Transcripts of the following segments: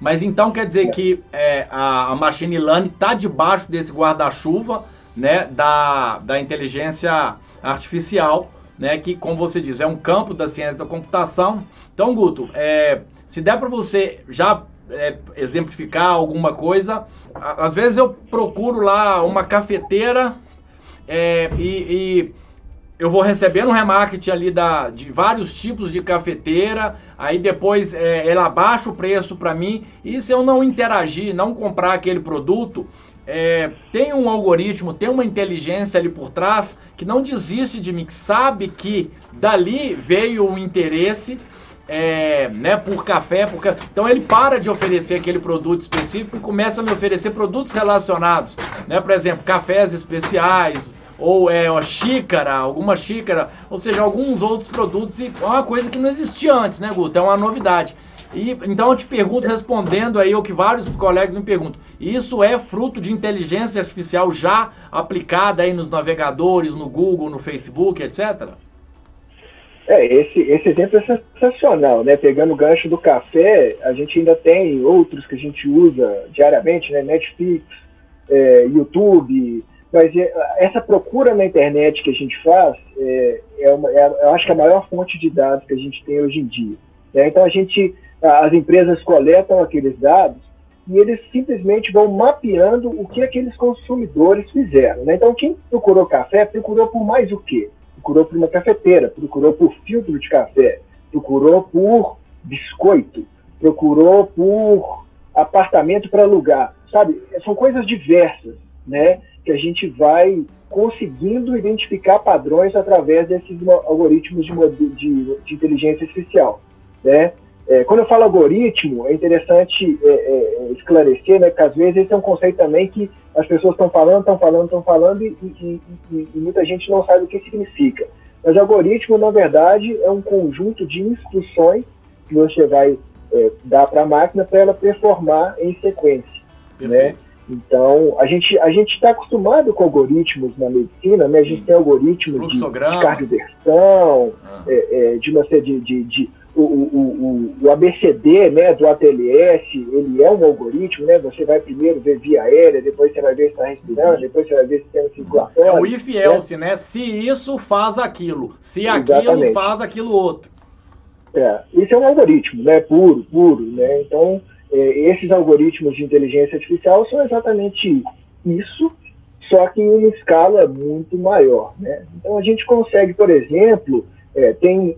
Mas então quer dizer que a machine learning está debaixo desse guarda-chuva, né, da inteligência artificial, né, que, como você diz, é um campo da ciência da computação. Então, Guto, se der para você já exemplificar alguma coisa, às vezes eu procuro lá uma cafeteira e eu vou recebendo um remarketing ali de vários tipos de cafeteira, aí depois ela abaixa o preço para mim, e se eu não interagir, não comprar aquele produto, tem um algoritmo, tem uma inteligência ali por trás que não desiste de mim, que sabe que dali veio o interesse né, por café, então ele para de oferecer aquele produto específico e começa a me oferecer produtos relacionados, né, por exemplo, cafés especiais, ou alguma xícara, ou seja, alguns outros produtos, e é uma coisa que não existia antes, né, Guto? É uma novidade. Então eu te pergunto, respondendo aí o que vários colegas me perguntam, isso é fruto de inteligência artificial já aplicada aí nos navegadores, no Google, no Facebook, etc? Esse exemplo é sensacional, né? Pegando o gancho do café, a gente ainda tem outros que a gente usa diariamente, né? Netflix, YouTube. Mas essa procura na internet que a gente faz eu acho que é a maior fonte de dados que a gente tem hoje em dia, né? Então as empresas coletam aqueles dados e eles simplesmente vão mapeando o que aqueles consumidores fizeram, né? Então quem procurou café, procurou por mais o quê? Procurou por uma cafeteira, procurou por filtro de café, procurou por biscoito, procurou por apartamento para alugar, sabe? São coisas diversas, né? Que a gente vai conseguindo identificar padrões através desses algoritmos de inteligência artificial, né? Quando eu falo algoritmo, é interessante esclarecer, né, que às vezes esse é um conceito também que as pessoas estão falando e muita gente não sabe o que significa. Mas algoritmo, na verdade, é um conjunto de instruções que você vai dar para a máquina para ela performar em sequência, né? Então, a gente está acostumado com algoritmos na medicina, né? A gente tem algoritmos de cardioversão, o ABCD, né, do ATLS, ele é um algoritmo, né? Você vai primeiro ver via aérea, depois você vai ver se está respirando, depois você vai ver se tem circulatório. É o if else, né? Se isso, faz aquilo. Se aquilo, faz aquilo outro. Isso é um algoritmo, né? Puro, né? Então, esses algoritmos de inteligência artificial são exatamente isso, só que em uma escala muito maior, né? Então, a gente consegue, por exemplo, tem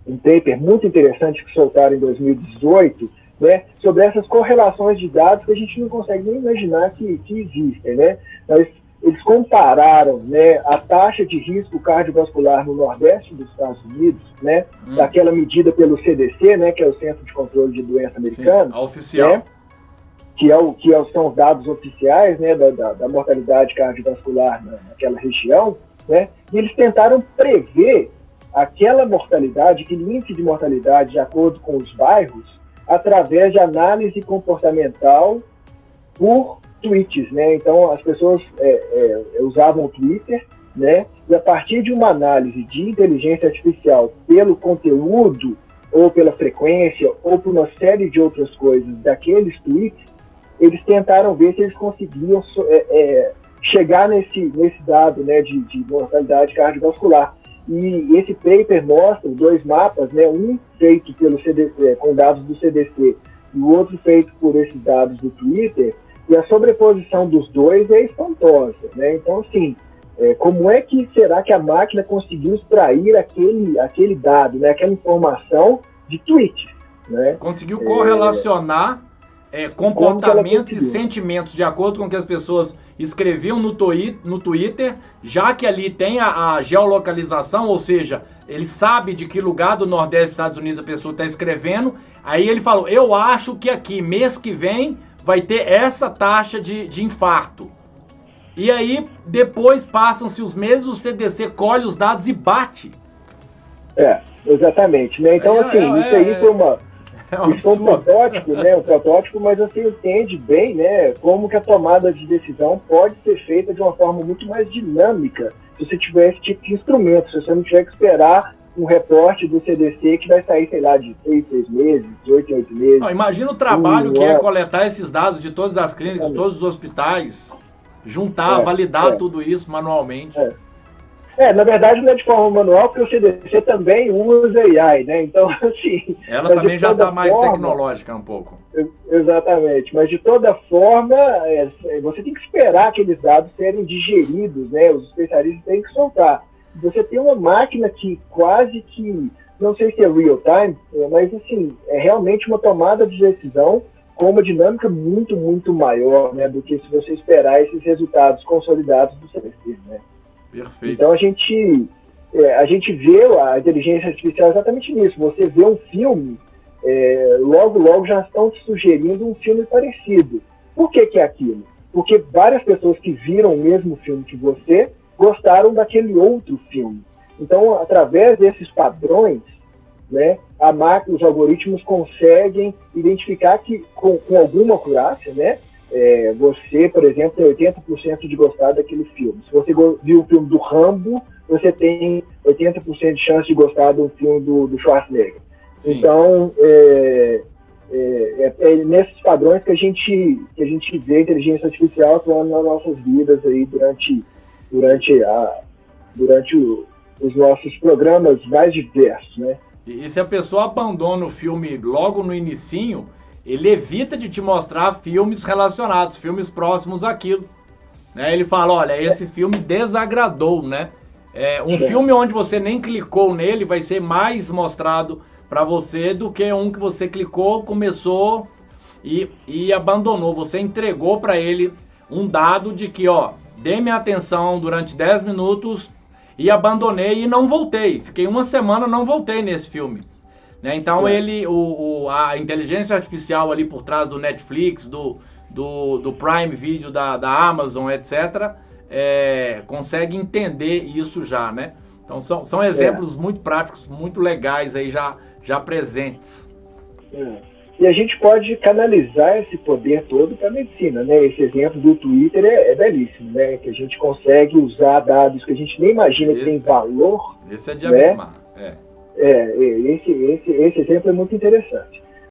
um paper muito interessante que soltaram em 2018, né, sobre essas correlações de dados que a gente não consegue nem imaginar que existem, né? Mas eles compararam, né, a taxa de risco cardiovascular no Nordeste dos Estados Unidos, né, daquela medida pelo CDC, né, que é o Centro de Controle de Doença Americano, a oficial, né, são os dados oficiais, né, da mortalidade cardiovascular naquela região, né, e eles tentaram prever aquela mortalidade, aquele índice de mortalidade de acordo com os bairros, através de análise comportamental por tweets, né? Então as pessoas usavam o Twitter, né? E a partir de uma análise de inteligência artificial pelo conteúdo, ou pela frequência, ou por uma série de outras coisas daqueles tweets, eles tentaram ver se eles conseguiam chegar nesse dado, né, de mortalidade cardiovascular. E esse paper mostra 2 mapas, né, um feito pelo CDC, com dados do CDC, e o outro feito por esses dados do Twitter, e a sobreposição dos dois é espantosa, né? Então, assim, como é que será que a máquina conseguiu extrair aquele dado, né, aquela informação de tweets, né? Conseguiu correlacionar comportamentos e sentimentos de acordo com o que as pessoas escreviam no Twitter, já que ali tem a geolocalização, ou seja, ele sabe de que lugar do Nordeste dos Estados Unidos a pessoa está escrevendo. Aí ele falou, eu acho que aqui, mês que vem, vai ter essa taxa de infarto. E aí, depois passam-se os meses, o CDC colhe os dados e bate. Exatamente, né? Então, isso aí foi um protótipo, né? Um protótipo, mas você entende bem, né, como que a tomada de decisão pode ser feita de uma forma muito mais dinâmica se você tiver esse tipo de instrumento, se você não tiver que esperar um reporte do CDC que vai sair, sei lá, de 6 meses, de 8 em 8 meses. Não, imagina o trabalho que é coletar esses dados de todas as clínicas, de todos os hospitais, juntar, validar tudo isso manualmente. Na verdade não é de forma manual, porque o CDC também usa AI, né? Então, assim... Ela também já está mais tecnológica um pouco. Exatamente, mas de toda forma, você tem que esperar aqueles dados serem digeridos, né? Os especialistas têm que soltar. Você tem uma máquina que quase que, não sei se é real time, mas assim, é realmente uma tomada de decisão com uma dinâmica muito, muito maior, né? Do que se você esperar esses resultados consolidados do CDC, né? Perfeito. Então a gente vê a inteligência artificial exatamente nisso. Você vê um filme, logo já estão te sugerindo um filme parecido. Por que é aquilo? Porque várias pessoas que viram o mesmo filme que você gostaram daquele outro filme. Então, através desses padrões, né, os algoritmos conseguem identificar que, com alguma acurácia, né, você, por exemplo, tem 80% de gostar daquele filme. Se você viu o filme do Rambo, você tem 80% de chance de gostar do filme do Schwarzenegger. Sim. Então, nesses padrões que a gente vê a inteligência artificial atuando nas nossas vidas aí durante os nossos programas mais diversos, né? E se a pessoa abandona o filme logo no inicinho, ele evita de te mostrar filmes relacionados, filmes próximos àquilo. Né? Ele fala, olha, esse filme desagradou, né? Filme onde você nem clicou nele vai ser mais mostrado para você do que um que você clicou, começou e abandonou. Você entregou para ele um dado de que, dei minha atenção durante 10 minutos e abandonei e não voltei. Fiquei uma semana, não voltei nesse filme. Né? Então a inteligência artificial ali por trás do Netflix, do Prime Video, da Amazon, etc., consegue entender isso já, né? Então são exemplos muito práticos, muito legais aí já presentes. E a gente pode canalizar esse poder todo para a medicina, né? Esse exemplo do Twitter é belíssimo, né? Que a gente consegue usar dados que a gente nem imagina que tem valor. Esse é de abismar, esse exemplo é muito interessante.